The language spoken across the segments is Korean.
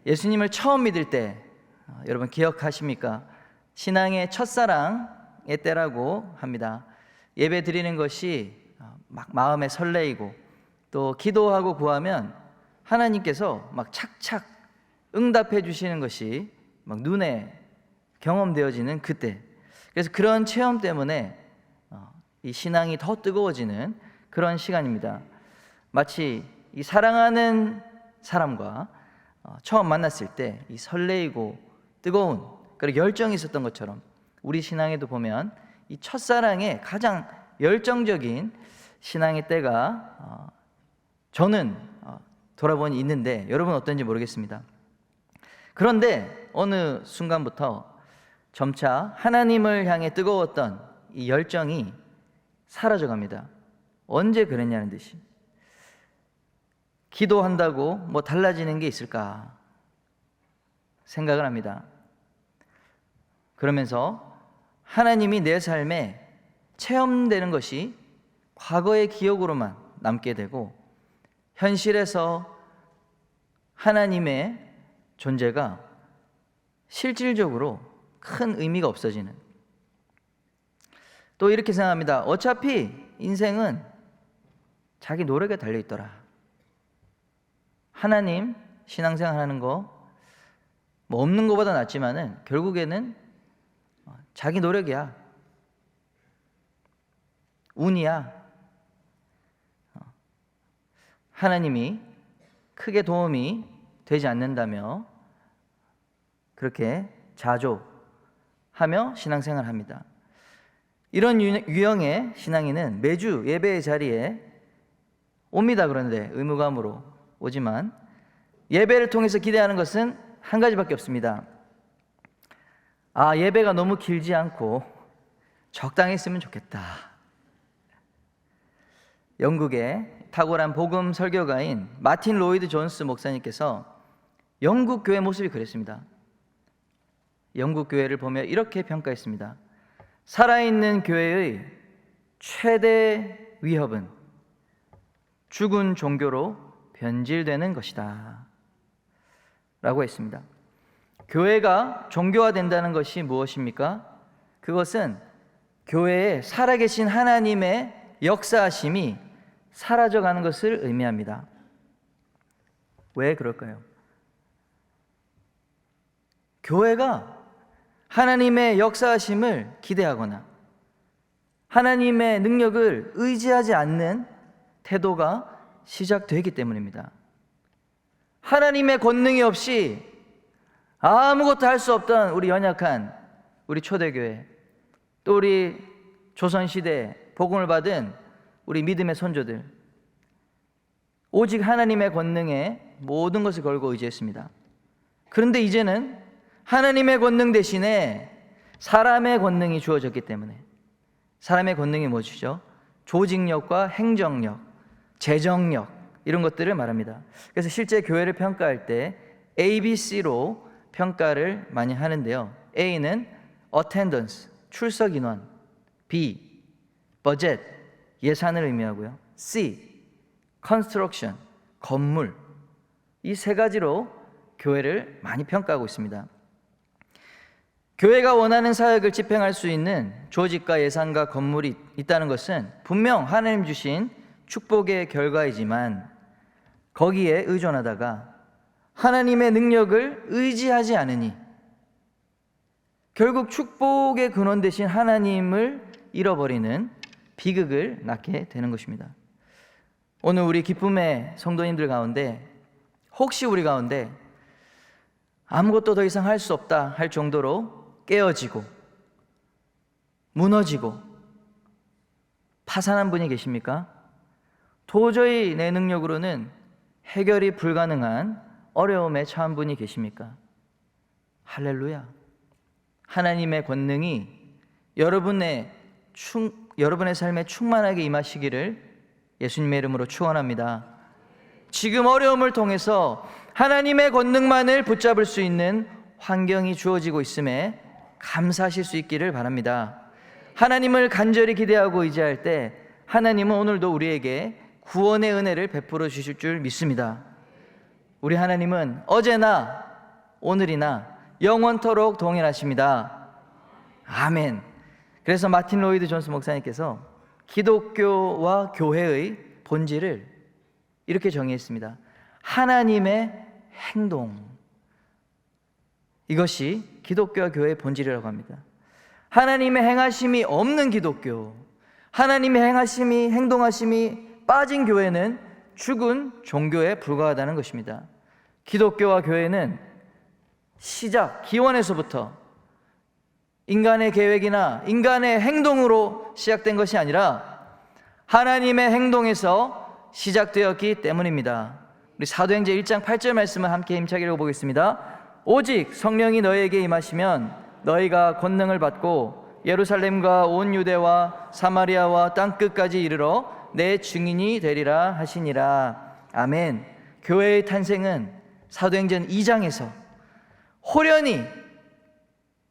예수님을 처음 믿을 때 여러분 기억하십니까? 신앙의 첫사랑의 때라고 합니다. 예배 드리는 것이 막 마음에 설레이고 또 기도하고 구하면 하나님께서 막 착착 응답해 주시는 것이 막 눈에 경험되어지는 그때, 그래서 그런 체험 때문에 이 신앙이 더 뜨거워지는 그런 시간입니다. 마치 이 사랑하는 사람과 처음 만났을 때 이 설레이고 뜨거운 그런 열정이 있었던 것처럼 우리 신앙에도 보면 이 첫사랑의 가장 열정적인 신앙의 때가 저는 돌아보니 있는데 여러분 어떤지 모르겠습니다. 그런데 어느 순간부터 점차 하나님을 향해 뜨거웠던 이 열정이 사라져갑니다. 언제 그랬냐는 듯이. 기도한다고 뭐 달라지는 게 있을까 생각을 합니다. 그러면서 하나님이 내 삶에 체험되는 것이 과거의 기억으로만 남게 되고 현실에서 하나님의 존재가 실질적으로 큰 의미가 없어지는, 또 이렇게 생각합니다. 어차피 인생은 자기 노력에 달려있더라. 하나님 신앙생활 하는 거 뭐 없는 것보다 낫지만은 결국에는 자기 노력이야, 운이야. 하나님이 크게 도움이 되지 않는다며 그렇게 자조하며 신앙생활을 합니다. 이런 유형의 신앙인은 매주 예배의 자리에 옵니다. 그런데 의무감으로 오지만 예배를 통해서 기대하는 것은 한 가지밖에 없습니다. 예배가 너무 길지 않고 적당히 했으면 좋겠다. 영국의 탁월한 복음 설교가인 마틴 로이드 존스 목사님께서 영국 교회 모습이 그랬습니다. 영국 교회를 보며 이렇게 평가했습니다. 살아있는 교회의 최대 위협은 죽은 종교로 변질되는 것이다 라고 했습니다. 교회가 종교화된다는 것이 무엇입니까? 그것은 교회에 살아계신 하나님의 역사하심이 사라져가는 것을 의미합니다. 왜 그럴까요? 교회가 하나님의 역사하심을 기대하거나 하나님의 능력을 의지하지 않는 태도가 시작되기 때문입니다. 하나님의 권능이 없이 아무것도 할 수 없던 우리 연약한 우리 초대교회, 또 우리 조선시대 복음을 받은 우리 믿음의 선조들, 오직 하나님의 권능에 모든 것을 걸고 의지했습니다. 그런데 이제는 하나님의 권능 대신에 사람의 권능이 주어졌기 때문에, 사람의 권능이 무엇이죠? 조직력과 행정력, 재정력, 이런 것들을 말합니다. 그래서 실제 교회를 평가할 때 ABC로 평가를 많이 하는데요. A는 attendance, 출석 인원, B, budget, 예산을 의미하고요. C, construction, 건물. 이 세 가지로 교회를 많이 평가하고 있습니다. 교회가 원하는 사역을 집행할 수 있는 조직과 예산과 건물이 있다는 것은 분명 하나님 주신 축복의 결과이지만 거기에 의존하다가 하나님의 능력을 의지하지 않으니 결국 축복의 근원 되신 하나님을 잃어버리는 비극을 낳게 되는 것입니다. 오늘 우리 기쁨의 성도님들 가운데 혹시 우리 가운데 아무것도 더 이상 할 수 없다 할 정도로 깨어지고 무너지고 파산한 분이 계십니까? 도저히 내 능력으로는 해결이 불가능한 어려움에 처한 분이 계십니까? 할렐루야. 하나님의 권능이 여러분의 삶에 충만하게 임하시기를 예수님의 이름으로 축원합니다. 지금 어려움을 통해서 하나님의 권능만을 붙잡을 수 있는 환경이 주어지고 있음에 감사하실 수 있기를 바랍니다. 하나님을 간절히 기대하고 의지할 때 하나님은 오늘도 우리에게 구원의 은혜를 베풀어 주실 줄 믿습니다. 우리 하나님은 어제나 오늘이나 영원토록 동일하십니다. 아멘. 그래서 마틴 로이드 존스 목사님께서 기독교와 교회의 본질을 이렇게 정의했습니다. 하나님의 행동. 이것이 기독교와 교회의 본질이라고 합니다. 하나님의 행하심이 없는 기독교, 하나님의 행하심이, 행동하심이 빠진 교회는 죽은 종교에 불과하다는 것입니다. 기독교와 교회는 시작, 기원에서부터 인간의 계획이나 인간의 행동으로 시작된 것이 아니라 하나님의 행동에서 시작되었기 때문입니다. 우리 사도행전 1장 8절 말씀을 함께 힘차게 읽어보겠습니다. 오직 성령이 너희에게 임하시면 너희가 권능을 받고 예루살렘과 온 유대와 사마리아와 땅끝까지 이르러 내 증인이 되리라 하시니라. 아멘. 교회의 탄생은 사도행전 2장에서 호련히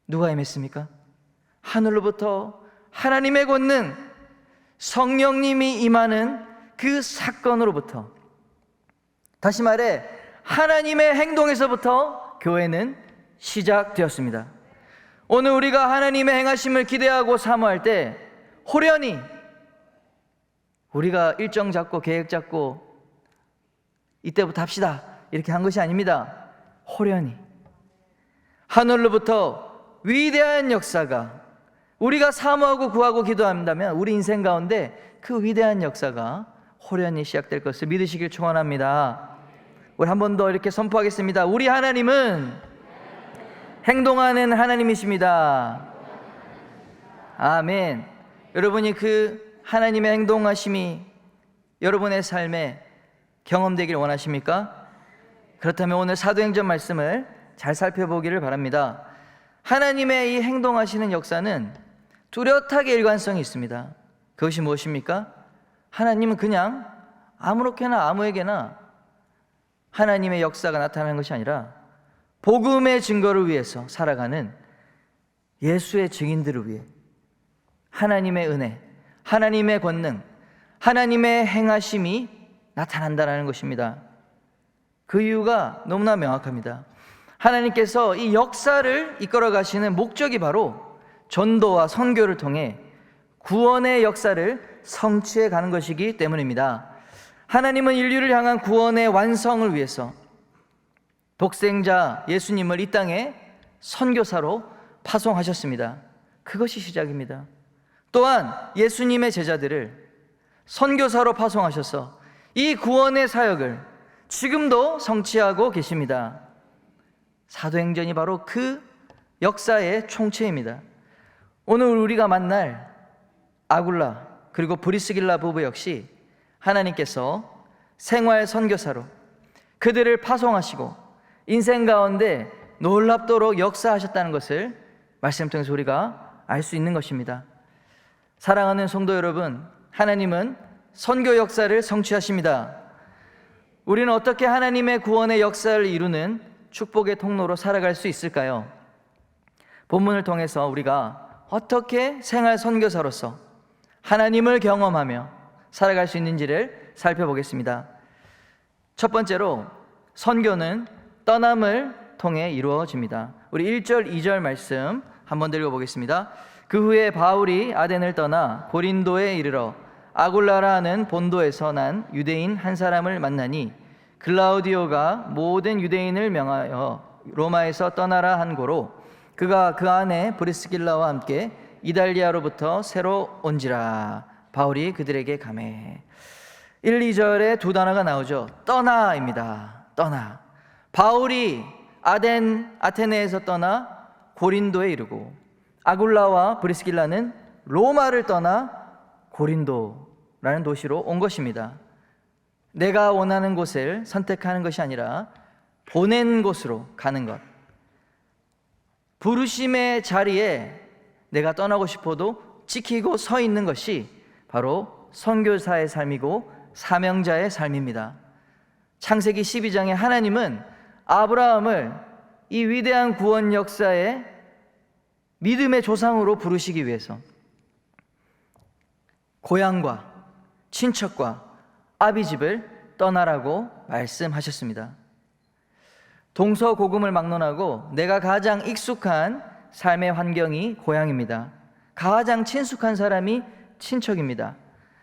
누가 임했습니까? 하늘로부터 하나님의 권능, 성령님이 임하는 그 사건으로부터, 다시 말해 하나님의 행동에서부터 교회는 시작되었습니다. 오늘 우리가 하나님의 행하심을 기대하고 사모할 때 호련히 우리가 일정 잡고 계획 잡고 이때부터 합시다 이렇게 한 것이 아닙니다. 호련히 하늘로부터 위대한 역사가, 우리가 사모하고 구하고 기도한다면 우리 인생 가운데 그 위대한 역사가 호련히 시작될 것을 믿으시길 축원합니다. 우리 한 번 더 이렇게 선포하겠습니다. 우리 하나님은 행동하는 하나님이십니다. 아멘. 여러분이 그 하나님의 행동하심이 여러분의 삶에 경험되길 원하십니까? 그렇다면 오늘 사도행전 말씀을 잘 살펴보기를 바랍니다. 하나님의 이 행동하시는 역사는 뚜렷하게 일관성이 있습니다. 그것이 무엇입니까? 하나님은 그냥 아무렇게나 아무에게나 하나님의 역사가 나타나는 것이 아니라 복음의 증거를 위해서 살아가는 예수의 증인들을 위해 하나님의 은혜, 하나님의 권능, 하나님의 행하심이 나타난다는 것입니다. 그 이유가 너무나 명확합니다. 하나님께서 이 역사를 이끌어 가시는 목적이 바로 전도와 선교를 통해 구원의 역사를 성취해 가는 것이기 때문입니다. 하나님은 인류를 향한 구원의 완성을 위해서 독생자 예수님을 이 땅에 선교사로 파송하셨습니다. 그것이 시작입니다. 또한 예수님의 제자들을 선교사로 파송하셔서 이 구원의 사역을 지금도 성취하고 계십니다. 사도행전이 바로 그 역사의 총체입니다. 오늘 우리가 만날 아굴라 그리고 브리스길라 부부 역시 하나님께서 생활 선교사로 그들을 파송하시고 인생 가운데 놀랍도록 역사하셨다는 것을 말씀 통해서 우리가 알 수 있는 것입니다. 사랑하는 성도 여러분, 하나님은 선교 역사를 성취하십니다. 우리는 어떻게 하나님의 구원의 역사를 이루는 축복의 통로로 살아갈 수 있을까요? 본문을 통해서 우리가 어떻게 생활 선교사로서 하나님을 경험하며 살아갈 수 있는지를 살펴보겠습니다. 첫 번째로 선교는 떠남을 통해 이루어집니다. 우리 1절, 2절 말씀 한번 읽어보겠습니다. 그 후에 바울이 아덴을 떠나 고린도에 이르러 아굴라라 하는 본도에서 난 유대인 한 사람을 만나니 글라우디오가 모든 유대인을 명하여 로마에서 떠나라 한 고로 그가 그 안에 브리스길라와 함께 이달리아로부터 새로 온지라. 바울이 그들에게 가매. 1, 2절에 두 단어가 나오죠. 떠나입니다. 떠나. 바울이 아테네에서 떠나 고린도에 이르고 아굴라와 브리스길라는 로마를 떠나 고린도라는 도시로 온 것입니다. 내가 원하는 곳을 선택하는 것이 아니라 보낸 곳으로 가는 것. 부르심의 자리에 내가 떠나고 싶어도 지키고 서 있는 것이 바로 선교사의 삶이고 사명자의 삶입니다. 창세기 12장에 하나님은 아브라함을 이 위대한 구원 역사의 믿음의 조상으로 부르시기 위해서 고향과 친척과 아비집을 떠나라고 말씀하셨습니다. 동서고금을 막론하고 내가 가장 익숙한 삶의 환경이 고향입니다. 가장 친숙한 사람이 친척입니다.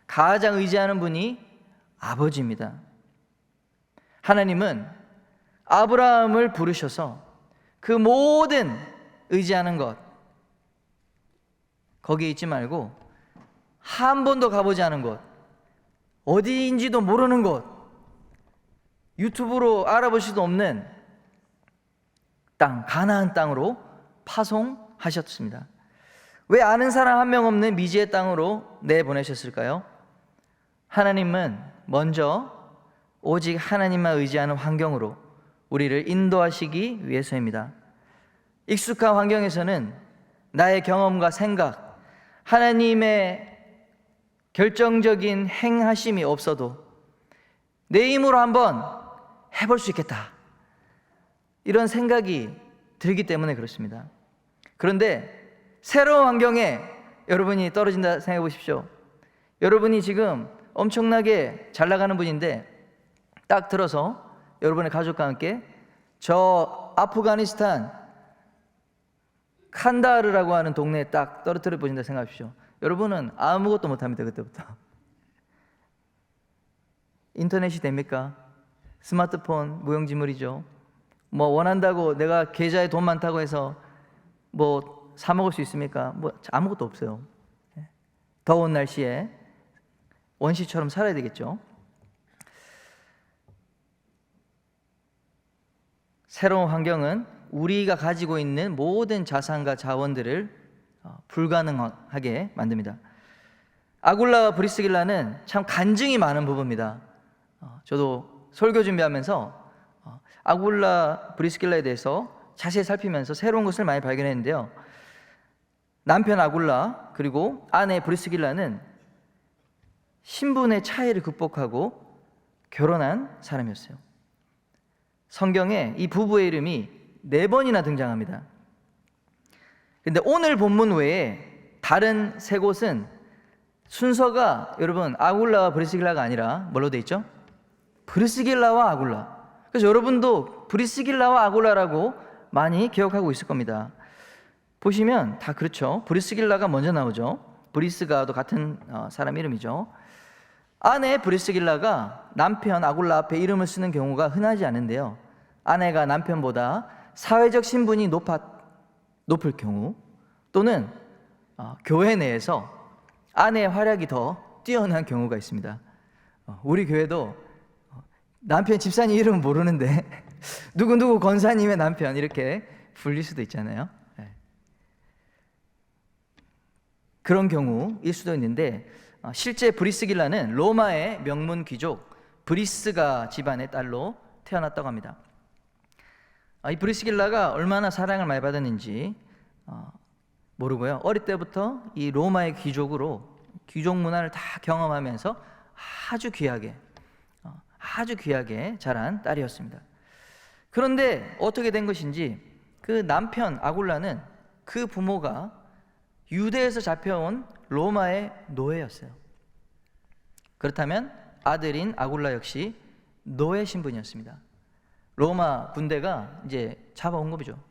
가장 의지하는 분이 아버지입니다. 하나님은 아브라함을 부르셔서 그 모든 의지하는 것 거기에 있지 말고 한 번도 가보지 않은 곳, 어디인지도 모르는 곳, 유튜브로 알아볼 수도 없는 땅, 가나안 땅으로 파송하셨습니다. 왜 아는 사람 한 명 없는 미지의 땅으로 내보내셨을까요? 하나님은 먼저 오직 하나님만 의지하는 환경으로 우리를 인도하시기 위해서입니다. 익숙한 환경에서는 나의 경험과 생각, 하나님의 결정적인 행하심이 없어도 내 힘으로 한번 해볼 수 있겠다, 이런 생각이 들기 때문에 그렇습니다. 그런데 새로운 환경에 여러분이 떨어진다 생각해 보십시오. 여러분이 지금 엄청나게 잘 나가는 분인데 딱 들어서 여러분의 가족과 함께 저 아프가니스탄 칸다하르라고 하는 동네에 딱 떨어뜨려 보신다 생각하십시오. 여러분은 아무것도 못합니다. 그때부터 인터넷이 됩니까? 스마트폰 무용지물이죠. 뭐 원한다고 내가 계좌에 돈 많다고 해서 뭐 사 먹을 수 있습니까? 뭐 아무것도 없어요. 더운 날씨에 원시처럼 살아야 되겠죠. 새로운 환경은 우리가 가지고 있는 모든 자산과 자원들을 불가능하게 만듭니다. 아굴라와 브리스길라는 참 간증이 많은 부부입니다. 저도 설교 준비하면서 아굴라 브리스길라에 대해서 자세히 살피면서 새로운 것을 많이 발견했는데요. 남편 아굴라 그리고 아내 브리스길라는 신분의 차이를 극복하고 결혼한 사람이었어요. 성경에 이 부부의 이름이 4번이나 등장합니다. 그런데 오늘 본문 외에 다른 3곳은 순서가 여러분 아굴라와 브리스길라가 아니라 뭘로 돼 있죠? 브리스길라와 아굴라. 그래서 여러분도 브리스길라와 아굴라라고 많이 기억하고 있을 겁니다. 보시면 다 그렇죠. 브리스길라가 먼저 나오죠. 브리스가도 같은 사람 이름이죠. 아내 브리스길라가 남편 아굴라 앞에 이름을 쓰는 경우가 흔하지 않은데요. 아내가 남편보다 사회적 신분이 높을 경우 또는 교회 내에서 아내의 활약이 더 뛰어난 경우가 있습니다. 우리 교회도 남편 집사님 이름은 모르는데 누구누구 권사님의 남편 이렇게 불릴 수도 있잖아요. 그런 경우일 수도 있는데 실제 브리스길라는 로마의 명문 귀족 브리스가 집안의 딸로 태어났다고 합니다. 이 브리스길라가 얼마나 사랑을 많이 받았는지 모르고요. 어릴 때부터 이 로마의 귀족 문화를 다 경험하면서 아주 귀하게 자란 딸이었습니다. 그런데 어떻게 된 것인지 그 남편 아굴라는 그 부모가 유대에서 잡혀온 로마의 노예였어요. 그렇다면 아들인 아굴라 역시 노예 신분이었습니다. 로마 군대가 이제 잡아온 거죠.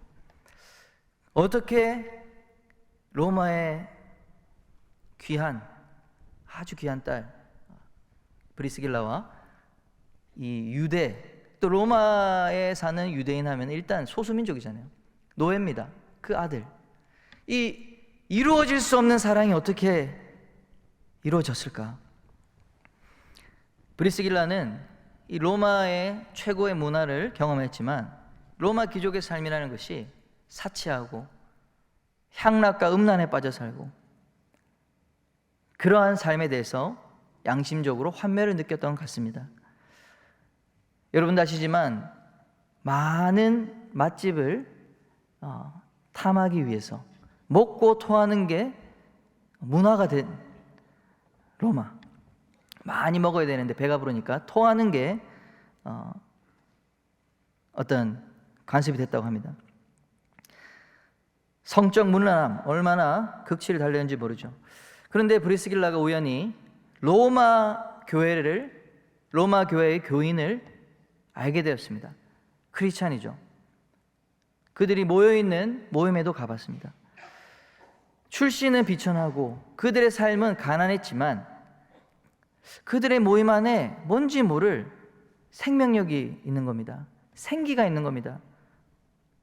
어떻게 로마의 아주 귀한 딸 브리스길라와 이 유대, 또 로마에 사는 유대인 하면 일단 소수민족이잖아요. 노예입니다. 그 아들. 이 이루어질 수 없는 사랑이 어떻게 이루어졌을까? 브리스길라는 이 로마의 최고의 문화를 경험했지만 로마 귀족의 삶이라는 것이 사치하고 향락과 음란에 빠져 살고 그러한 삶에 대해서 양심적으로 환멸을 느꼈던 것 같습니다. 여러분도 아시지만 많은 맛집을 탐하기 위해서 먹고 토하는 게 문화가 된 로마. 많이 먹어야 되는데 배가 부르니까 토하는 게 어떤 관습이 됐다고 합니다. 성적 문란함 얼마나 극치를 달렸는지 모르죠. 그런데 브리스길라가 우연히 로마 교회의 교인을 알게 되었습니다. 크리스찬이죠. 그들이 모여있는 모임에도 가봤습니다. 출신은 비천하고 그들의 삶은 가난했지만 그들의 모임 안에 뭔지 모를 생명력이 있는 겁니다. 생기가 있는 겁니다.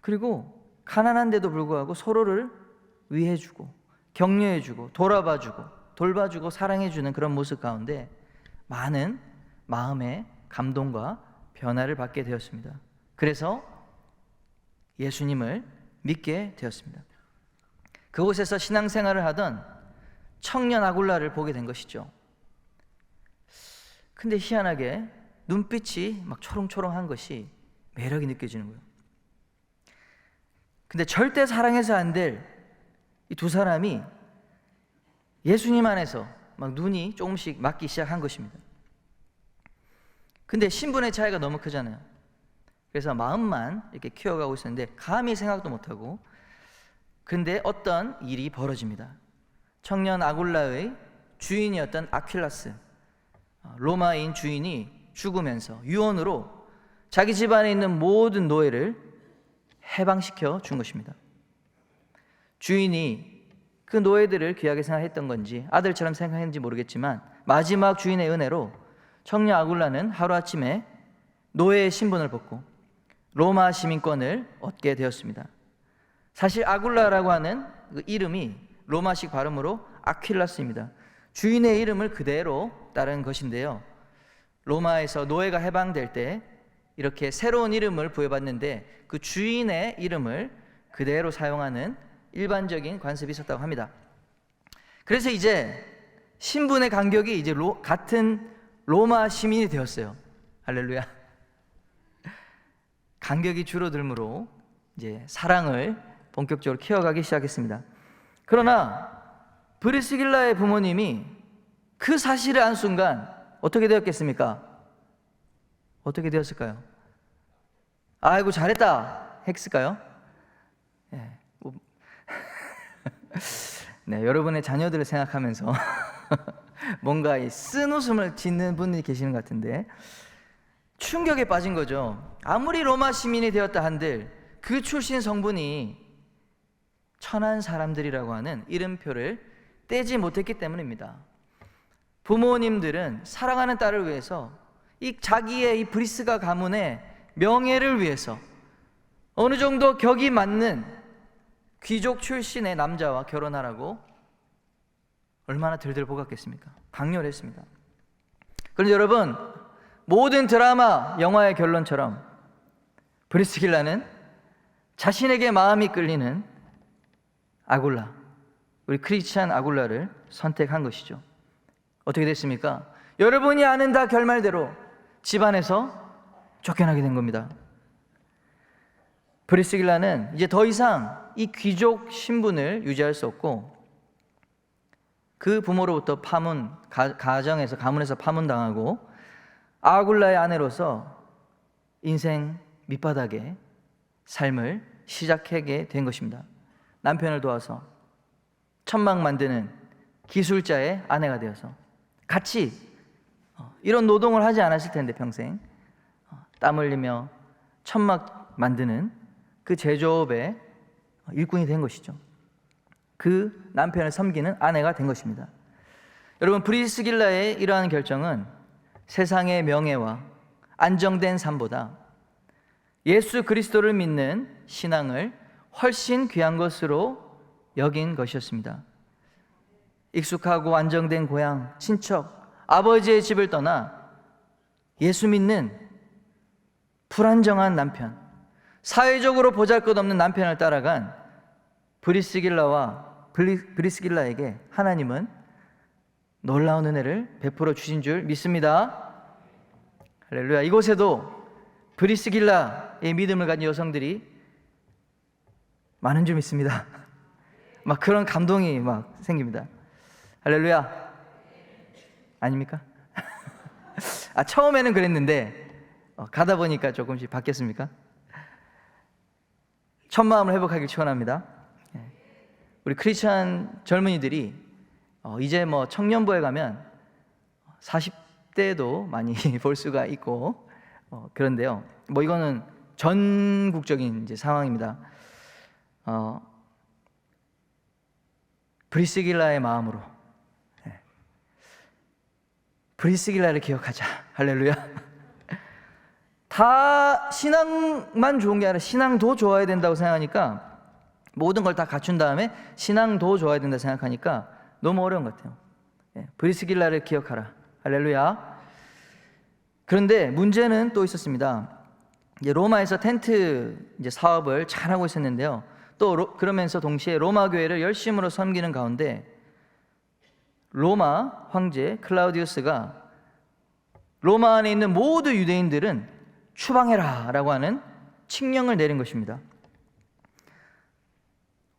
그리고 가난한데도 불구하고 서로를 위해주고 격려해주고 돌아봐주고 돌봐주고 사랑해주는 그런 모습 가운데 많은 마음의 감동과 변화를 받게 되었습니다. 그래서 예수님을 믿게 되었습니다. 그곳에서 신앙생활을 하던 청년 아굴라를 보게 된 것이죠. 근데 희한하게 눈빛이 막 초롱초롱한 것이 매력이 느껴지는 거예요. 근데 절대 사랑해서 안 될 이 두 사람이 예수님 안에서 막 눈이 조금씩 맞기 시작한 것입니다. 근데 신분의 차이가 너무 크잖아요. 그래서 마음만 이렇게 키워가고 있었는데 감히 생각도 못하고, 근데 어떤 일이 벌어집니다. 청년 아굴라의 주인이었던 아퀴라스, 로마인 주인이 죽으면서 유언으로 자기 집안에 있는 모든 노예를 해방시켜 준 것입니다. 주인이 그 노예들을 귀하게 생각했던 건지 아들처럼 생각했는지 모르겠지만 마지막 주인의 은혜로 청년 아굴라는 하루아침에 노예의 신분을 벗고 로마 시민권을 얻게 되었습니다. 사실 아굴라라고 하는 그 이름이 로마식 발음으로 아퀴라스입니다. 주인의 이름을 그대로 따른 것인데요, 로마에서 노예가 해방될 때 이렇게 새로운 이름을 부여받는데 그 주인의 이름을 그대로 사용하는 일반적인 관습이 있었다고 합니다. 그래서 이제 신분의 간격이 이제 같은 로마 시민이 되었어요. 할렐루야. 간격이 줄어들므로 이제 사랑을 본격적으로 키워가기 시작했습니다. 그러나 브리스길라의 부모님이 그 사실을 안 순간 어떻게 되었겠습니까? 어떻게 되었을까요? 아이고 잘했다 했을까요? 네. 네, 여러분의 자녀들을 생각하면서 뭔가 쓴 웃음을 짓는 분이 계시는 것 같은데 충격에 빠진 거죠. 아무리 로마 시민이 되었다 한들 그 출신 성분이 천한 사람들이라고 하는 이름표를 떼지 못했기 때문입니다. 부모님들은 사랑하는 딸을 위해서 자기의 이 브리스가 가문의 명예를 위해서 어느 정도 격이 맞는 귀족 출신의 남자와 결혼하라고 얼마나 들들 볶았겠습니까? 강요했습니다. 그런데 여러분, 모든 드라마, 영화의 결론처럼 브리스길라는 자신에게 마음이 끌리는 아굴라, 우리 크리스찬 아굴라를 선택한 것이죠. 어떻게 됐습니까? 여러분이 아는 다 결말대로 집안에서 쫓겨나게 된 겁니다. 브리스길라는 이제 더 이상 이 귀족 신분을 유지할 수 없고 그 부모로부터 가정에서 가문에서 파문당하고 아굴라의 아내로서 인생 밑바닥에 삶을 시작하게 된 것입니다. 남편을 도와서 천막 만드는 기술자의 아내가 되어서 같이 이런 노동을 하지 않았을 텐데 평생 땀 흘리며 천막 만드는 그 제조업의 일꾼이 된 것이죠. 그 남편을 섬기는 아내가 된 것입니다. 여러분, 브리스길라의 이러한 결정은 세상의 명예와 안정된 삶보다 예수 그리스도를 믿는 신앙을 훨씬 귀한 것으로 여긴 것이었습니다. 익숙하고 안정된 고향, 친척, 아버지의 집을 떠나 예수 믿는 불안정한 남편, 사회적으로 보잘것없는 남편을 따라간 브리스길라에게 하나님은 놀라운 은혜를 베풀어 주신 줄 믿습니다. 할렐루야. 이곳에도 브리스길라의 믿음을 가진 여성들이 많은 줄 믿습니다. 막 그런 감동이 막 생깁니다. 할렐루야. 아닙니까? 처음에는 그랬는데 가다 보니까 조금씩 바뀌었습니까? 첫 마음을 회복하길 축원합니다. 우리 크리스찬 젊은이들이 이제 뭐 청년부에 가면 40대도 많이 볼 수가 있고 그런데요. 뭐 이거는 전국적인 이제 상황입니다. 브리스길라의 마음으로 브리스길라를 기억하자. 할렐루야. 다 신앙만 좋은 게 아니라 신앙도 좋아야 된다고 생각하니까, 모든 걸 다 갖춘 다음에 신앙도 좋아야 된다 생각하니까 너무 어려운 것 같아요. 브리스길라를 기억하라. 할렐루야. 그런데 문제는 또 있었습니다. 이제 로마에서 텐트 사업을 잘 하고 있었는데요. 또 그러면서 동시에 로마 교회를 열심으로 섬기는 가운데 로마 황제 클라우디우스가 로마 안에 있는 모든 유대인들은 추방해라 라고 하는 칙령을 내린 것입니다.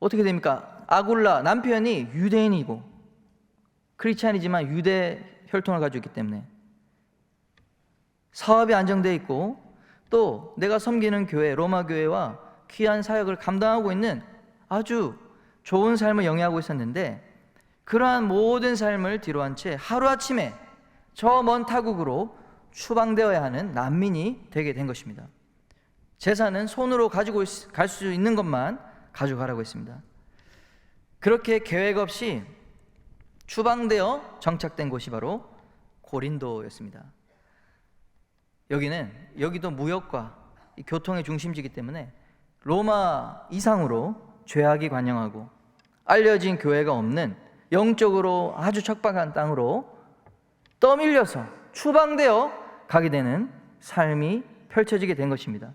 어떻게 됩니까? 아굴라 남편이 유대인이고 크리스찬이지만 유대 혈통을 가지고 있기 때문에 사업이 안정되어 있고, 또 내가 섬기는 교회, 로마 교회와 귀한 사역을 감당하고 있는 아주 좋은 삶을 영위하고 있었는데, 그러한 모든 삶을 뒤로한 채 하루아침에 저 먼 타국으로 추방되어야 하는 난민이 되게 된 것입니다. 재산은 손으로 가지고 갈 수 있는 것만 가져가라고 했습니다. 그렇게 계획 없이 추방되어 정착된 곳이 바로 고린도였습니다. 여기도 무역과 교통의 중심지이기 때문에 로마 이상으로 죄악이 관영하고 알려진 교회가 없는 영적으로 아주 척박한 땅으로 떠밀려서 추방되어 가게 되는 삶이 펼쳐지게 된 것입니다.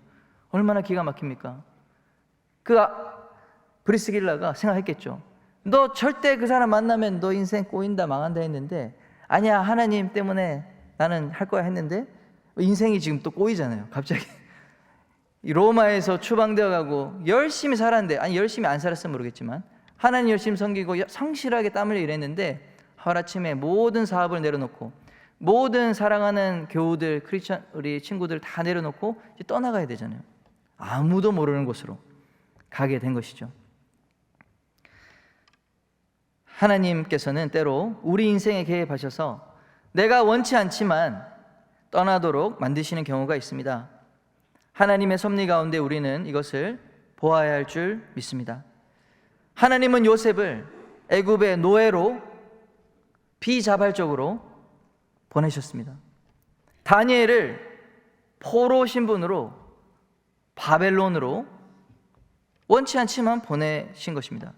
얼마나 기가 막힙니까? 브리스길라가 생각했겠죠. 너 절대 그 사람 만나면 너 인생 꼬인다, 망한다 했는데, 아니야, 하나님 때문에 나는 할 거야 했는데 인생이 지금 또 꼬이잖아요. 갑자기 로마에서 추방되어 가고 열심히 살았는데, 아니 열심히 안 살았으면 모르겠지만 하나님 열심히 섬기고 성실하게 땀 흘려 일했는데 하루아침에 모든 사업을 내려놓고 모든 사랑하는 교우들, 크리스천 우리 친구들 다 내려놓고 이제 떠나가야 되잖아요. 아무도 모르는 곳으로 가게 된 것이죠. 하나님께서는 때로 우리 인생에 개입하셔서 내가 원치 않지만 떠나도록 만드시는 경우가 있습니다. 하나님의 섭리 가운데 우리는 이것을 보아야 할 줄 믿습니다. 하나님은 요셉을 애굽의 노예로 비자발적으로 보내셨습니다. 다니엘을 포로 신분으로 바벨론으로 원치 않지만 보내신 것입니다.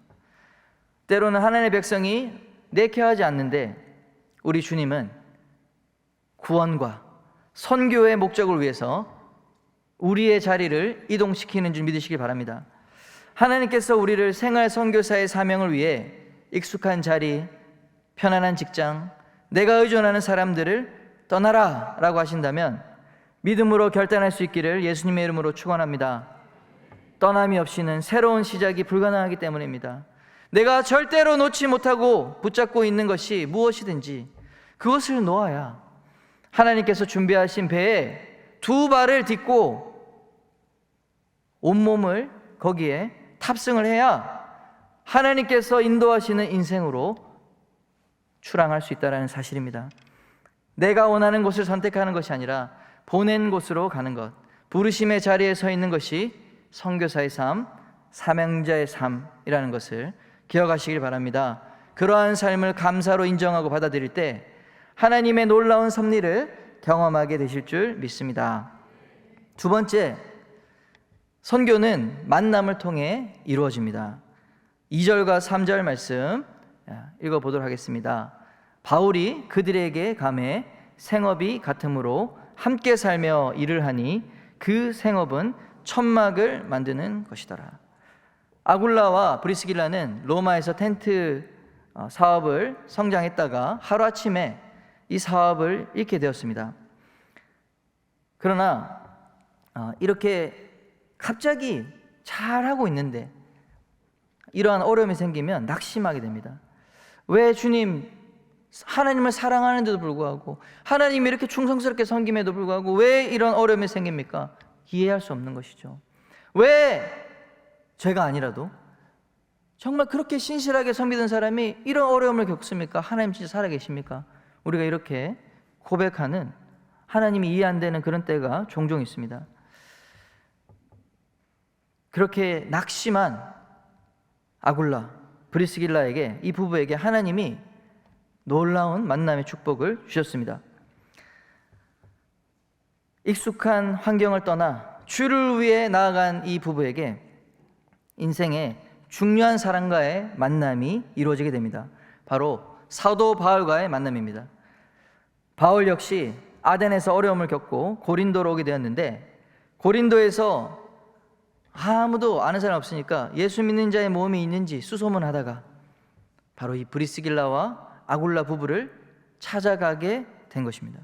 때로는 하나님의 백성이 내켜하지 않는데 우리 주님은 구원과 선교의 목적을 위해서 우리의 자리를 이동시키는 줄 믿으시기 바랍니다. 하나님께서 우리를 생활 선교사의 사명을 위해 익숙한 자리, 편안한 직장, 내가 의존하는 사람들을 떠나라 라고 하신다면 믿음으로 결단할 수 있기를 예수님의 이름으로 축원합니다. 떠남이 없이는 새로운 시작이 불가능하기 때문입니다. 내가 절대로 놓지 못하고 붙잡고 있는 것이 무엇이든지 그것을 놓아야 하나님께서 준비하신 배에 두 발을 딛고 온몸을 거기에 탑승을 해야 하나님께서 인도하시는 인생으로 출항할 수 있다는 사실입니다. 내가 원하는 곳을 선택하는 것이 아니라 보낸 곳으로 가는 것, 부르심의 자리에 서 있는 것이 선교사의 삶, 사명자의 삶이라는 것을 기억하시길 바랍니다. 그러한 삶을 감사로 인정하고 받아들일 때 하나님의 놀라운 섭리를 경험하게 되실 줄 믿습니다. 두 번째, 선교는 만남을 통해 이루어집니다. 2절과 3절 말씀 읽어보도록 하겠습니다. 바울이 그들에게 감해 생업이 같으므로 함께 살며 일을 하니 그 생업은 천막을 만드는 것이더라. 아굴라와 브리스길라는 로마에서 텐트 사업을 성장했다가 하루아침에 이 사업을 잃게 되었습니다. 그러나 이렇게 갑자기 잘하고 있는데 이러한 어려움이 생기면 낙심하게 됩니다. 왜 주님, 하나님을 사랑하는데도 불구하고 하나님이 이렇게 충성스럽게 섬김에도 불구하고 왜 이런 어려움이 생깁니까? 이해할 수 없는 것이죠. 왜 제가 아니라도 정말 그렇게 신실하게 섬기던 사람이 이런 어려움을 겪습니까? 하나님 진짜 살아계십니까? 우리가 이렇게 고백하는, 하나님이 이해 안 되는 그런 때가 종종 있습니다. 그렇게 낙심한 아굴라, 브리스길라에게, 이 부부에게 하나님이 놀라운 만남의 축복을 주셨습니다. 익숙한 환경을 떠나 주를 위해 나아간 이 부부에게 인생의 중요한 사람과의 만남이 이루어지게 됩니다. 바로 사도 바울과의 만남입니다. 바울 역시 아덴에서 어려움을 겪고 고린도로 오게 되었는데, 고린도에서 아무도 아는 사람 없으니까 예수 믿는 자의 모험이 있는지 수소문하다가 바로 이 브리스길라와 아굴라 부부를 찾아가게 된 것입니다.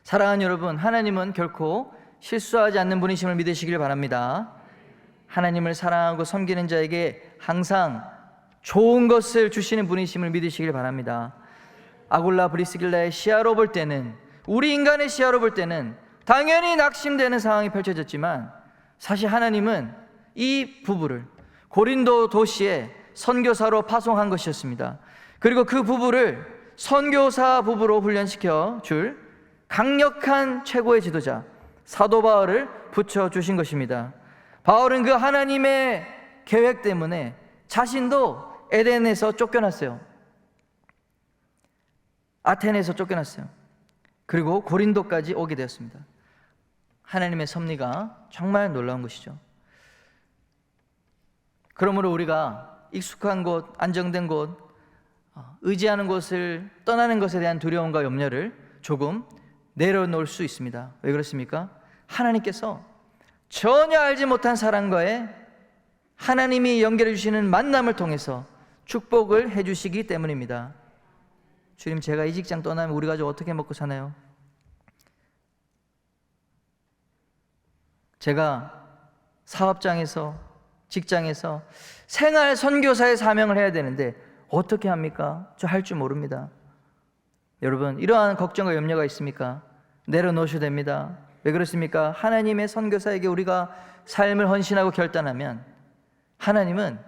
사랑하는 여러분, 하나님은 결코 실수하지 않는 분이심을 믿으시길 바랍니다. 하나님을 사랑하고 섬기는 자에게 항상 좋은 것을 주시는 분이심을 믿으시길 바랍니다. 아굴라 브리스길라의 시야로 볼 때는, 우리 인간의 시야로 볼 때는 당연히 낙심되는 상황이 펼쳐졌지만, 사실 하나님은 이 부부를 고린도 도시에 선교사로 파송한 것이었습니다. 그리고 그 부부를 선교사 부부로 훈련시켜 줄 강력한 최고의 지도자 사도 바울을 붙여주신 것입니다. 바울은 그 하나님의 계획 때문에 자신도 에덴에서 쫓겨났어요. 아테네에서 쫓겨났어요. 그리고 고린도까지 오게 되었습니다. 하나님의 섭리가 정말 놀라운 것이죠. 그러므로 우리가 익숙한 곳, 안정된 곳, 의지하는 곳을 떠나는 것에 대한 두려움과 염려를 조금 내려놓을 수 있습니다. 왜 그렇습니까? 하나님께서 전혀 알지 못한 사람과의 하나님이 연결해 주시는 만남을 통해서 축복을 해주시기 때문입니다. 주님, 제가 이 직장 떠나면 우리 가족 어떻게 먹고 사나요? 제가 사업장에서, 직장에서 생활 선교사의 사명을 해야 되는데 어떻게 합니까? 저 할 줄 모릅니다. 여러분, 이러한 걱정과 염려가 있습니까? 내려놓으셔야 됩니다. 왜 그렇습니까? 하나님의 선교사에게 우리가 삶을 헌신하고 결단하면 하나님은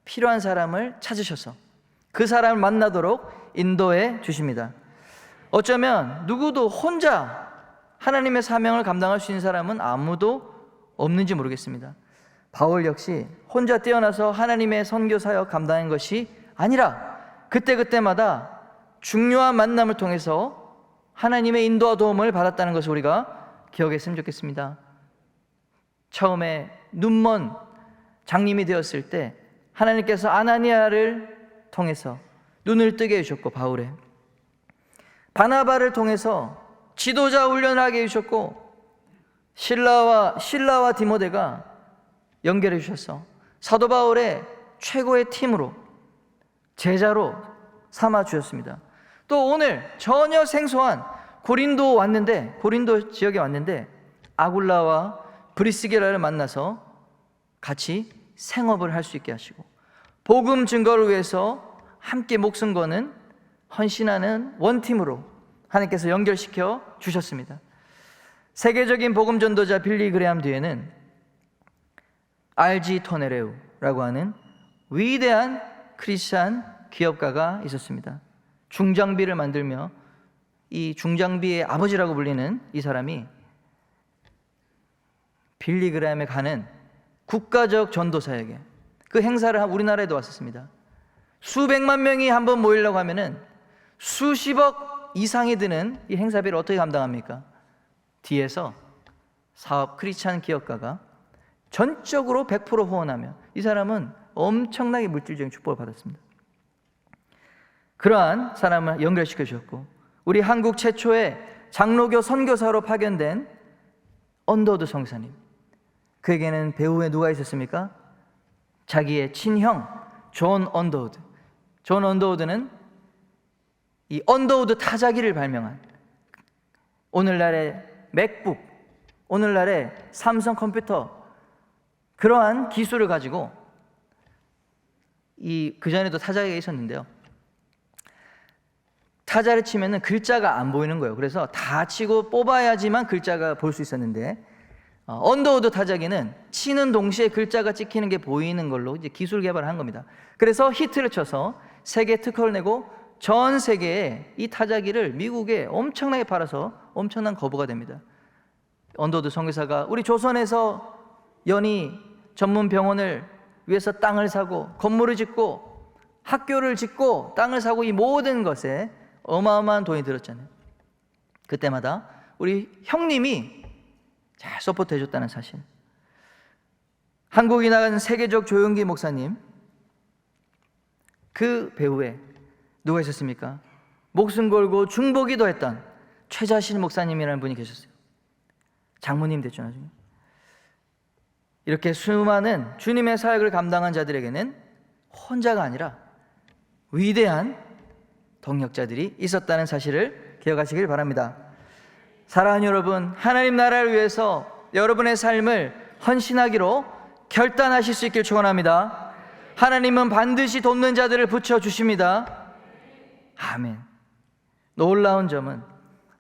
필요한 사람을 찾으셔서 그 사람을 만나도록 인도해 주십니다. 어쩌면 누구도 혼자 하나님의 사명을 감당할 수 있는 사람은 아무도 없는지 모르겠습니다. 바울 역시 혼자 뛰어나서 하나님의 선교 사역 감당한 것이 아니라 그때그때마다 중요한 만남을 통해서 하나님의 인도와 도움을 받았다는 것을 우리가 기억했으면 좋겠습니다. 처음에 눈먼 장님이 되었을 때 하나님께서 아나니아를 통해서 눈을 뜨게 해주셨고, 바울의 바나바를 통해서 지도자 훈련을 하게 해주셨고, 실라와 디모데가 연결해 주셔서 사도 바울의 최고의 팀으로, 제자로 삼아 주셨습니다. 또 오늘 전혀 생소한 고린도 지역에 왔는데 아굴라와 브리스길라를 만나서 같이 생업을 할 수 있게 하시고, 복음 증거를 위해서 함께 목숨 거는 헌신하는 원팀으로 하나님께서 연결시켜 주셨습니다. 세계적인 복음 전도자 빌리 그레함 뒤에는 RG 토네레우라고 하는 위대한 크리스찬 기업가가 있었습니다. 중장비를 만들며 이 중장비의 아버지라고 불리는 이 사람이 빌리 그레함에 가는 국가적 전도 사역에, 그 행사를 우리나라에도 왔었습니다. 수백만 명이 한번 모이려고 하면은 수십억 이상이 드는 이 행사비를 어떻게 감당합니까? 뒤에서 사업 크리스찬 기업가가 전적으로 100% 후원하며, 이 사람은 엄청나게 물질적인 축복을 받았습니다. 그러한 사람을 연결시켜 주셨고, 우리 한국 최초의 장로교 선교사로 파견된 언더우드 선교사님, 그에게는 배후에 누가 있었습니까? 자기의 친형 존 언더우드. 존 언더우드는 이 언더우드 타자기를 발명한, 오늘날의 맥북, 오늘날의 삼성 컴퓨터, 그러한 기술을 가지고 그전에도 타자기가 있었는데요, 타자를 치면은 글자가 안 보이는 거예요. 그래서 다 치고 뽑아야지만 글자가 볼 수 있었는데, 언더우드 타자기는 치는 동시에 글자가 찍히는 게 보이는 걸로 이제 기술 개발을 한 겁니다. 그래서 히트를 쳐서 세계 특허를 내고 전 세계에 이 타자기를 미국에 엄청나게 팔아서 엄청난 거부가 됩니다. 언더우드 선교사가 우리 조선에서 연이 전문 병원을 위해서 땅을 사고 건물을 짓고 학교를 짓고 땅을 사고 이 모든 것에 어마어마한 돈이 들었잖아요. 그때마다 우리 형님이 잘 서포트 해줬다는 사실. 한국이 나간 세계적 조용기 목사님, 그 배후에 누가 있었습니까? 목숨 걸고 중보기도 했던 최자실 목사님이라는 분이 계셨어요. 장모님 됐죠 나중에. 이렇게 수많은 주님의 사역을 감당한 자들에게는 혼자가 아니라 위대한 동력자들이 있었다는 사실을 기억하시길 바랍니다. 사랑하는 여러분, 하나님 나라를 위해서 여러분의 삶을 헌신하기로 결단하실 수 있길 축원합니다. 하나님은 반드시 돕는 자들을 붙여주십니다. 아멘. 놀라운 점은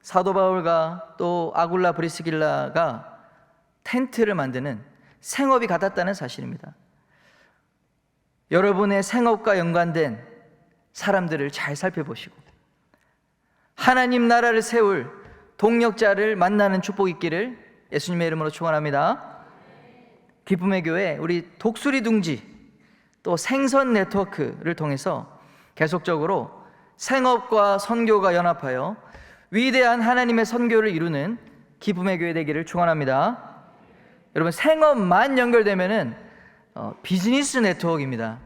사도 바울과 또 아굴라 브리스길라가 텐트를 만드는 생업이 같았다는 사실입니다. 여러분의 생업과 연관된 사람들을 잘 살펴보시고 하나님 나라를 세울 동력자를 만나는 축복이 있기를 예수님의 이름으로 축원합니다. 기쁨의 교회, 우리 독수리 둥지 또 생선 네트워크를 통해서 계속적으로 생업과 선교가 연합하여 위대한 하나님의 선교를 이루는 기쁨의 교회 되기를 축원합니다. 여러분, 생업만 연결되면은 비즈니스 네트워크입니다.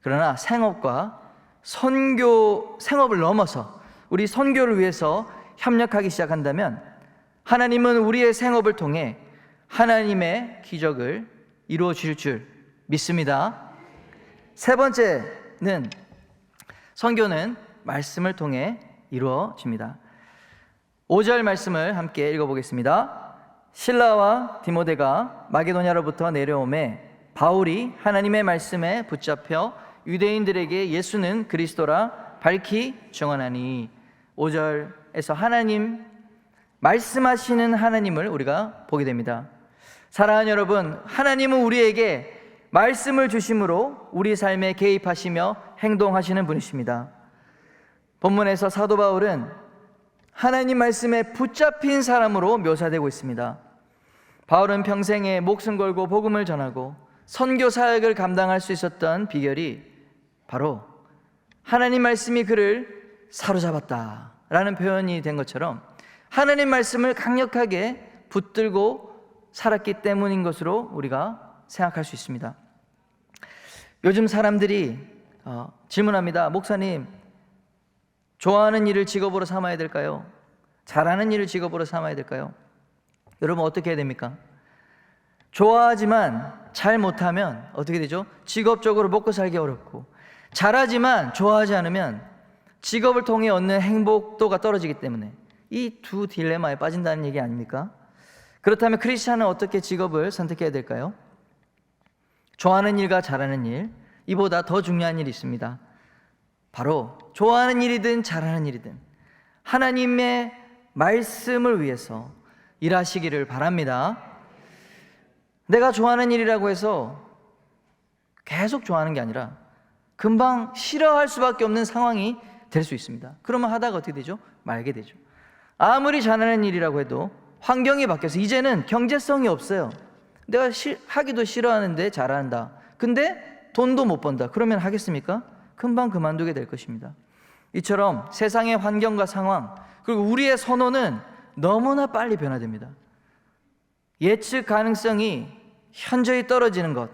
그러나 생업과 선교, 생업을 넘어서 우리 선교를 위해서 협력하기 시작한다면 하나님은 우리의 생업을 통해 하나님의 기적을 이루어 주실 줄 믿습니다. 세 번째는 선교는 말씀을 통해 이루어집니다. 5절 말씀을 함께 읽어보겠습니다. 실라와 디모데가 마게도냐로부터 내려오매 바울이 하나님의 말씀에 붙잡혀 유대인들에게 예수는 그리스도라 밝히 증언하니. 5절에서 하나님, 말씀하시는 하나님을 우리가 보게 됩니다. 사랑하는 여러분, 하나님은 우리에게 말씀을 주심으로 우리 삶에 개입하시며 행동하시는 분이십니다. 본문에서 사도 바울은 하나님 말씀에 붙잡힌 사람으로 묘사되고 있습니다. 바울은 평생에 목숨 걸고 복음을 전하고 선교 사역을 감당할 수 있었던 비결이 바로 하나님 말씀이 그를 사로잡았다라는 표현이 된 것처럼 하나님 말씀을 강력하게 붙들고 살았기 때문인 것으로 우리가 생각할 수 있습니다. 요즘 사람들이 질문합니다. 목사님, 좋아하는 일을 직업으로 삼아야 될까요? 잘하는 일을 직업으로 삼아야 될까요? 여러분, 어떻게 해야 됩니까? 좋아하지만 잘 못하면 어떻게 되죠? 직업적으로 먹고 살기 어렵고, 잘하지만 좋아하지 않으면 직업을 통해 얻는 행복도가 떨어지기 때문에 이 두 딜레마에 빠진다는 얘기 아닙니까? 그렇다면 크리스찬은 어떻게 직업을 선택해야 될까요? 좋아하는 일과 잘하는 일, 이보다 더 중요한 일이 있습니다. 바로 좋아하는 일이든 잘하는 일이든 하나님의 말씀을 위해서 일하시기를 바랍니다. 내가 좋아하는 일이라고 해서 계속 좋아하는 게 아니라 금방 싫어할 수밖에 없는 상황이 될 수 있습니다. 그러면 하다가 어떻게 되죠? 말게 되죠. 아무리 잘하는 일이라고 해도 환경이 바뀌어서 이제는 경제성이 없어요. 내가 하기도 싫어하는데 잘한다. 근데 돈도 못 번다. 그러면 하겠습니까? 금방 그만두게 될 것입니다. 이처럼 세상의 환경과 상황, 그리고 우리의 선호는 너무나 빨리 변화됩니다. 예측 가능성이 현저히 떨어지는 것,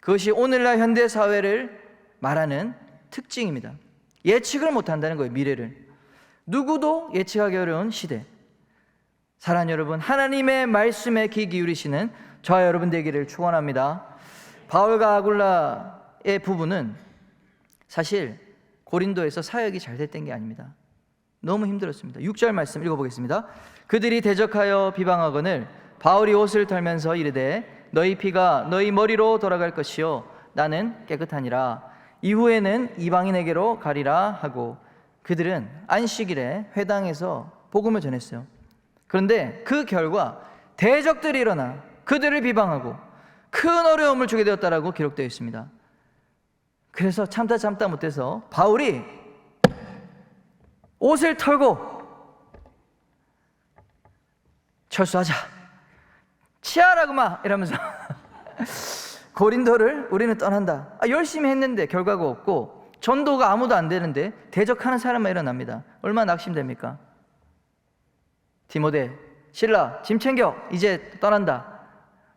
그것이 오늘날 현대 사회를 말하는 특징입니다. 예측을 못한다는 거예요. 미래를 누구도 예측하기 어려운 시대. 사랑하는 여러분, 하나님의 말씀에 귀 기울이시는 저와 여러분 되기를 축원합니다. 바울과 아굴라의 부부는 사실 고린도에서 사역이 잘 됐던 게 아닙니다. 너무 힘들었습니다. 6절 말씀 읽어보겠습니다. 그들이 대적하여 비방하거늘 바울이 옷을 털면서 이르되 너희 피가 너희 머리로 돌아갈 것이요 나는 깨끗하니라. 이후에는 이방인에게로 가리라 하고 그들은 안식일에 회당에서 복음을 전했어요. 그런데 그 결과 대적들이 일어나 그들을 비방하고 큰 어려움을 주게 되었다라고 기록되어 있습니다. 그래서 참다 못해서 바울이 옷을 털고 철수하자, 치하라구마 이러면서 고린도를 우리는 떠난다. 열심히 했는데 결과가 없고 전도가 아무도 안 되는데 대적하는 사람만 일어납니다. 얼마나 낙심됩니까? 디모데, 실라, 짐 챙겨, 이제 떠난다.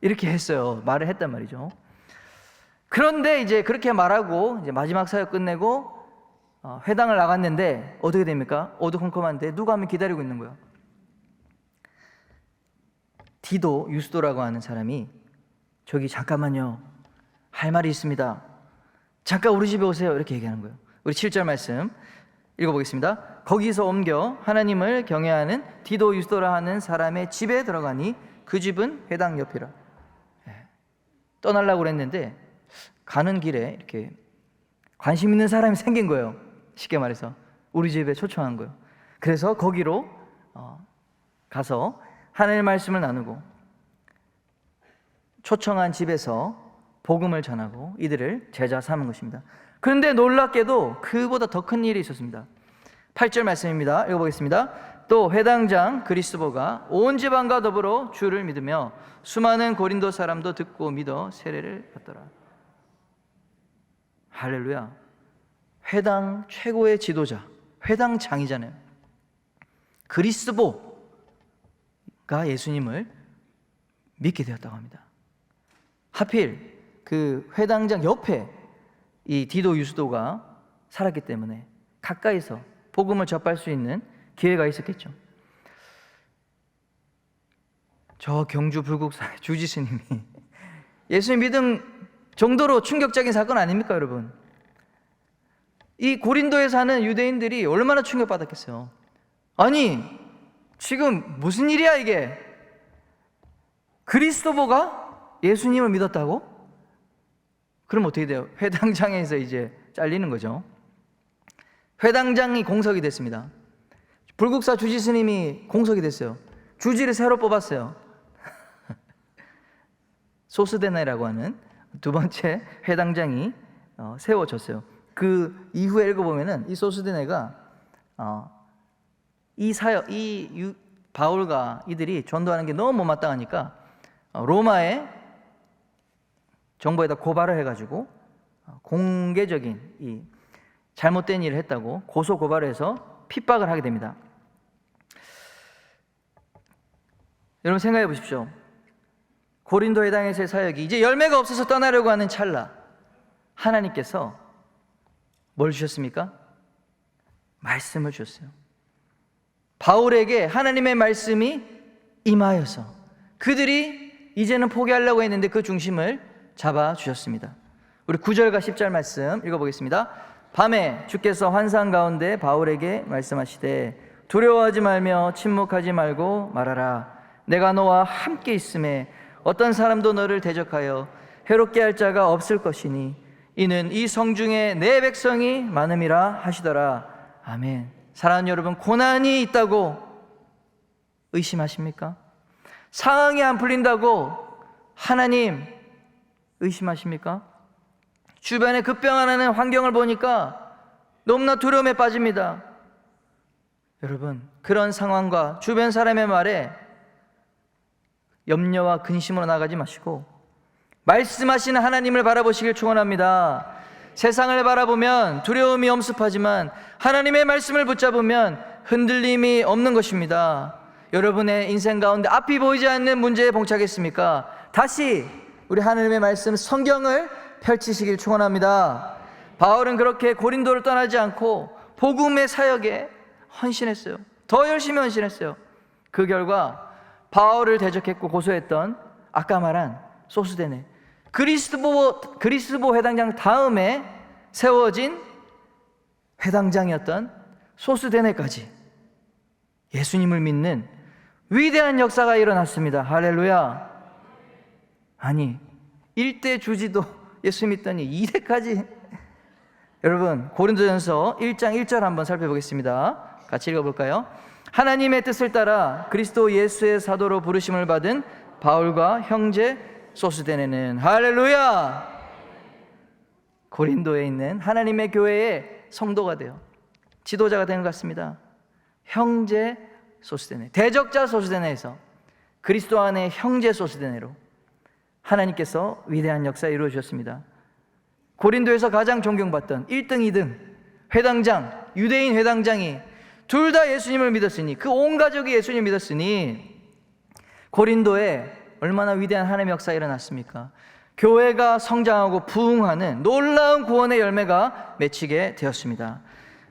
이렇게 했어요. 말을 했단 말이죠. 그런데 이제 그렇게 말하고 이제 마지막 사역 끝내고 회당을 나갔는데 어떻게 됩니까? 어두컴컴한데 누가 하면 기다리고 있는 거예요. 디도 유스도라고 하는 사람이 저기 잠깐만요, 할 말이 있습니다. 잠깐 우리 집에 오세요. 이렇게 얘기하는 거예요. 우리 7절 말씀 읽어보겠습니다. 거기서 옮겨 하나님을 경외하는 디도 유스도라 하는 사람의 집에 들어가니 그 집은 회당 옆이라. 떠나려고 그랬는데 가는 길에 이렇게 관심 있는 사람이 생긴 거예요. 쉽게 말해서 우리 집에 초청한 거예요. 그래서 거기로 가서 하나님의 말씀을 나누고 초청한 집에서 복음을 전하고 이들을 제자 삼은 것입니다. 그런데 놀랍게도 그보다 더 큰 일이 있었습니다. 8절 말씀입니다. 읽어보겠습니다. 또 회당장 그리스도가 온 지방과 더불어 주를 믿으며 수많은 고린도 사람도 듣고 믿어 세례를 받더라. 할렐루야. 회당 최고의 지도자, 회당장이잖아요. 그리스도가 예수님을 믿게 되었다고 합니다. 하필 그 회당장 옆에 이 디도 유스도가 살았기 때문에 가까이서 복음을 접할 수 있는 기회가 있었겠죠. 저 경주 불국사 주지스님이 예수님 믿음 정도로 충격적인 사건 아닙니까, 여러분? 이 고린도에 사는 유대인들이 얼마나 충격받았겠어요. 아니, 지금 무슨 일이야 이게? 그리스도가 예수님을 믿었다고? 그럼 어떻게 돼요? 회당장에서 이제 잘리는 거죠. 회당장이 공석이 됐습니다. 불국사 주지스님이 공석이 됐어요. 주지를 새로 뽑았어요. 소스데네라고 하는 두 번째 회당장이 세워졌어요. 그 이후에 읽어보면은 이 소스데네가 이 사역, 바울과 이들이 전도하는 게 너무 못마땅하니까 로마의 정부에다 고발을 해가지고 공개적인 이 잘못된 일을 했다고 고소 고발을 해서 핍박을 하게 됩니다. 여러분 생각해 보십시오. 고린도 회당에서의 사역이 이제 열매가 없어서 떠나려고 하는 찰나 하나님께서 뭘 주셨습니까? 말씀을 주셨어요. 바울에게 하나님의 말씀이 임하여서 그들이 이제는 포기하려고 했는데 그 중심을 잡아주셨습니다. 우리 9절과 10절 말씀 읽어보겠습니다. 밤에 주께서 환상 가운데 바울에게 말씀하시되 두려워하지 말며 침묵하지 말고 말하라. 내가 너와 함께 있음에 어떤 사람도 너를 대적하여 해롭게 할 자가 없을 것이니 이는 이 성중에 내 백성이 많음이라 하시더라. 아멘. 사랑하는 여러분, 고난이 있다고 의심하십니까? 상황이 안 풀린다고 하나님 의심하십니까? 주변에 급변하는 환경을 보니까 너무나 두려움에 빠집니다. 여러분, 그런 상황과 주변 사람의 말에 염려와 근심으로 나가지 마시고 말씀하시는 하나님을 바라보시길 축원합니다. 세상을 바라보면 두려움이 엄습하지만 하나님의 말씀을 붙잡으면 흔들림이 없는 것입니다. 여러분의 인생 가운데 앞이 보이지 않는 문제에 봉착했습니까? 다시 우리 하나님의 말씀 성경을 펼치시길 축원합니다. 바울은 그렇게 고린도를 떠나지 않고 복음의 사역에 헌신했어요. 더 열심히 헌신했어요. 그 결과 바울을 대적했고 고소했던 아까 말한 소스데네 그리스도 회당장 다음에 세워진 회당장이었던 소스데네까지 예수님을 믿는 위대한 역사가 일어났습니다. 할렐루야. 아니 1대 주지도 예수 믿더니 2대까지. 여러분 고린도전서 1장 1절 한번 살펴보겠습니다. 같이 읽어볼까요? 하나님의 뜻을 따라 그리스도 예수의 사도로 부르심을 받은 바울과 형제 소스데네는 할렐루야 고린도에 있는 하나님의 교회의 성도가 되어 지도자가 된 것 같습니다. 형제 소스데네, 대적자 소스데네에서 그리스도 안의 형제 소스데네로 하나님께서 위대한 역사 이루어 주셨습니다. 고린도에서 가장 존경받던 1등, 2등 회당장, 유대인 회당장이 둘 다 예수님을 믿었으니, 그 온 가족이 예수님을 믿었으니 고린도에 얼마나 위대한 하나님의 역사가 일어났습니까? 교회가 성장하고 부흥하는 놀라운 구원의 열매가 맺히게 되었습니다.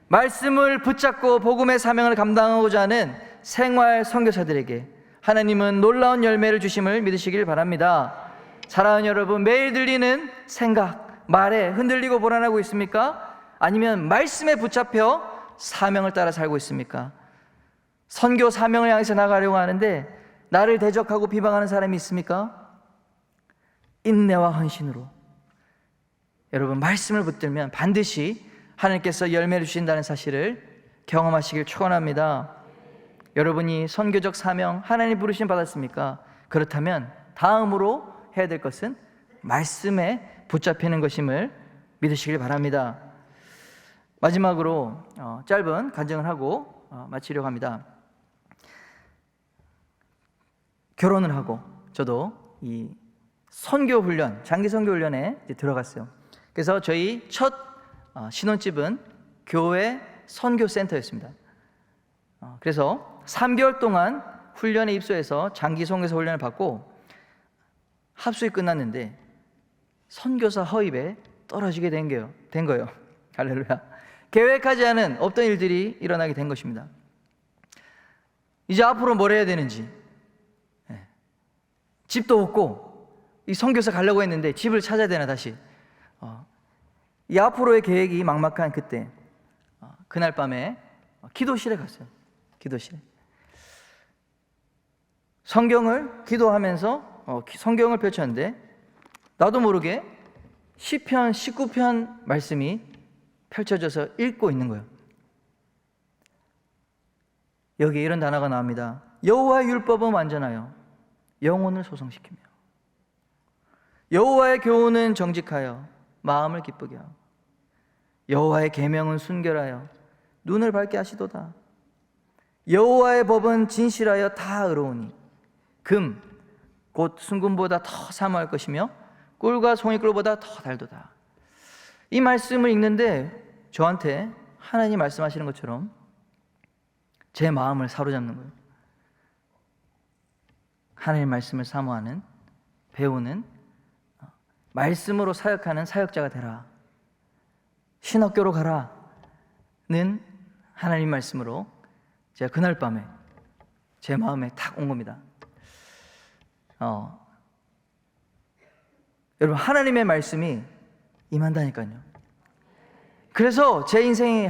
말씀을 붙잡고 복음의 사명을 감당하고자 하는 생활 선교사들에게 하나님은 놀라운 열매를 주심을 믿으시길 바랍니다. 사랑하는 여러분, 매일 들리는 생각, 말에 흔들리고 불안하고 있습니까? 아니면 말씀에 붙잡혀 사명을 따라 살고 있습니까? 선교 사명을 향해서 나가려고 하는데 나를 대적하고 비방하는 사람이 있습니까? 인내와 헌신으로 여러분 말씀을 붙들면 반드시 하나님께서 열매를 주신다는 사실을 경험하시길 축원합니다. 여러분이 선교적 사명 하나님 부르심 받았습니까? 그렇다면 다음으로 해야 될 것은 말씀에 붙잡히는 것임을 믿으시길 바랍니다. 마지막으로 짧은 간증을 하고 마치려고 합니다. 결혼을 하고 저도 이 선교 훈련, 장기 선교 훈련에 들어갔어요. 그래서 저희 첫 신혼집은 교회 선교 센터였습니다. 그래서 3개월 동안 훈련에 입소해서 장기 선교사 훈련을 받고 합숙이 끝났는데 선교사 허입에 떨어지게 된 거예요. 할렐루야. 계획하지 않은 없던 일들이 일어나게 된 것입니다. 이제 앞으로 뭘 해야 되는지, 집도 없고 이 선교사 가려고 했는데 집을 찾아야 되나 다시. 이 앞으로의 계획이 막막한 그때 그날 밤에 기도실에 갔어요. 기도실에 성경을 기도하면서 성경을 펼쳤는데 나도 모르게 시편 19편 말씀이 펼쳐져서 읽고 있는 거예요. 여기에 이런 단어가 나옵니다. 여호와의 율법은 완전하여 영혼을 소성시키며 여호와의 교훈은 정직하여 마음을 기쁘게 하고 여호와의 계명은 순결하여 눈을 밝게 하시도다. 여호와의 법은 진실하여 다 의로우니 금 곧 순금보다 더 사모할 것이며 꿀과 송이꿀보다 더 달도다. 이 말씀을 읽는데 저한테 하나님 말씀하시는 것처럼 제 마음을 사로잡는 거예요. 하나님 말씀을 사모하는, 배우는, 말씀으로 사역하는 사역자가 되라, 신학교로 가라는 하나님 말씀으로 제가 그날 밤에 제 마음에 탁 온 겁니다. 여러분 하나님의 말씀이 임한다니까요. 그래서 제 인생이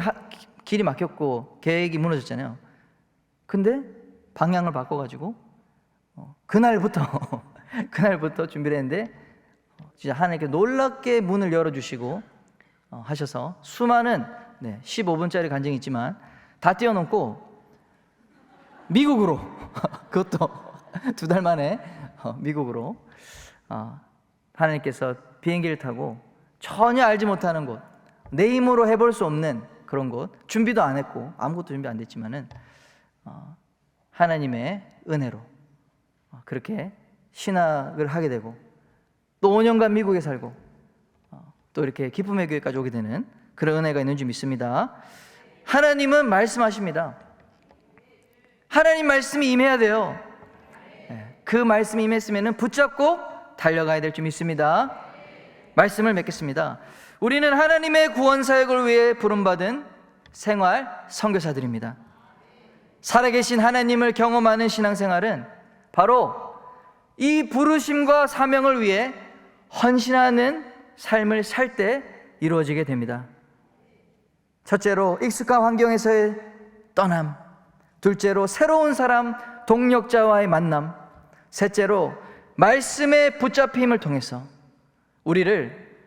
길이 막혔고 계획이 무너졌잖아요. 근데 방향을 바꿔가지고 그날부터 준비를 했는데 진짜 하나님께 놀랍게 문을 열어주시고 하셔서 수많은 15분짜리 간증이 있지만 다 뛰어넘고 미국으로 그것도 2달 만에 미국으로 하나님께서 비행기를 타고 전혀 알지 못하는 곳, 내 힘으로 해볼 수 없는 그런 곳, 준비도 안 했고 아무것도 준비 안 됐지만은 하나님의 은혜로 그렇게 신학을 하게 되고 또 5년간 미국에 살고 또 이렇게 기쁨의 교회까지 오게 되는 그런 은혜가 있는 줄 믿습니다. 하나님은 말씀하십니다. 하나님 말씀이 임해야 돼요. 그 말씀이 임했으면 붙잡고 달려가야 될 줄 믿습니다. 말씀을 맺겠습니다. 우리는 하나님의 구원 사역을 위해 부름받은 생활 선교사들입니다. 살아계신 하나님을 경험하는 신앙생활은 바로 이 부르심과 사명을 위해 헌신하는 삶을 살 때 이루어지게 됩니다. 첫째로 익숙한 환경에서의 떠남, 둘째로 새로운 사람, 동력자와의 만남, 셋째로 말씀의 붙잡힘을 통해서 우리를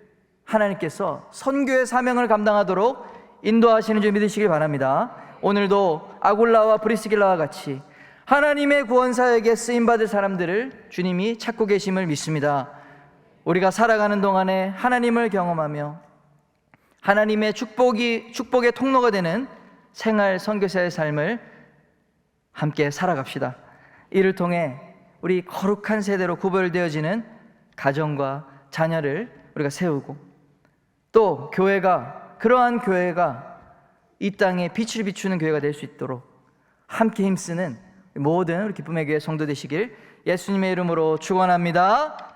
하나님께서 선교의 사명을 감당하도록 인도하시는 줄 믿으시길 바랍니다. 오늘도 아굴라와 브리스길라와 같이 하나님의 구원사역에 쓰임받을 사람들을 주님이 찾고 계심을 믿습니다. 우리가 살아가는 동안에 하나님을 경험하며 하나님의 축복의 통로가 되는 생활 선교사의 삶을 함께 살아갑시다. 이를 통해 우리 거룩한 세대로 구별되어지는 가정과 자녀를 우리가 세우고, 또 교회가, 그러한 교회가 이 땅에 빛을 비추는 교회가 될 수 있도록 함께 힘쓰는 모든 우리 기쁨의 교회 성도 되시길 예수님의 이름으로 축원합니다.